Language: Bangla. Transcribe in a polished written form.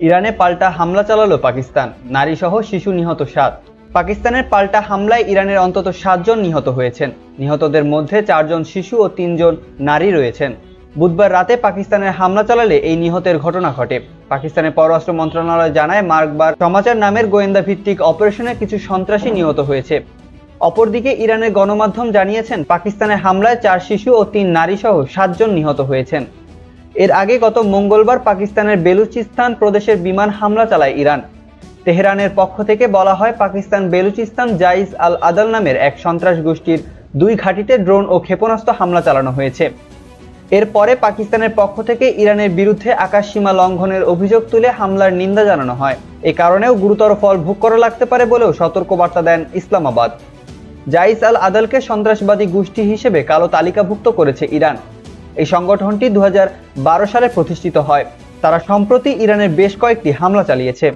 ইরানে পাল্টা হামলা চালালো পাকিস্তান, নারীসহ শিশু নিহত 7। পাকিস্তানের পাল্টা হামলায় ইরানের অন্তত 7 জন নিহত হয়েছেন। নিহতদের মধ্যে 4 জন শিশু ও 3 জন নারী রয়েছেন। বুধবার রাতে পাকিস্তানের হামলা চালালে এই নিহতের ঘটনা ঘটে। পাকিস্তানের পররাষ্ট্র মন্ত্রণালয় জানায়, মার্কবার সমাচার নামের গোয়েন্দা ভিত্তিক অপারেশনে কিছু সন্ত্রাসী নিহত হয়েছে। অপরদিকে ইরানের গণমাধ্যম জানিয়েছেন, পাকিস্তানের হামলায় 4 শিশু ও 3 নারী সহ 7 জন নিহত হয়েছেন। এর আগে গত মঙ্গলবার পাকিস্তানের বেলুচিস্তান প্রদেশের বিমান হামলা চালায় ইরান। তেহরানের পক্ষ থেকে বলা হয়, পাকিস্তান বেলুচিস্তান জাইস আল আদাল নামের এক সন্ত্রাস গোষ্ঠীর 2 ঘাঁটিতে ড্রোন ও ক্ষেপণাস্ত্র হামলা চালানো হয়েছে। এরপরে পাকিস্তানের পক্ষ থেকে ইরানের বিরুদ্ধে আকাশসীমা লঙ্ঘনের অভিযোগ তুলে হামলার নিন্দা জানানো হয়। এ কারণেও গুরুতর ফল ভোগ করা লাগতে পারে বলেও সতর্কবার্তা দেন ইসলামাবাদ। জাইস আল আদালকে সন্ত্রাসবাদী গোষ্ঠী হিসেবে কালো তালিকাভুক্ত করেছে ইরান। এই সংগঠনটি 2012 সালে প্রতিষ্ঠিত হয়। তারা সম্প্রতি ইরানের বেশ কয়েকটি হামলা চালিয়েছে।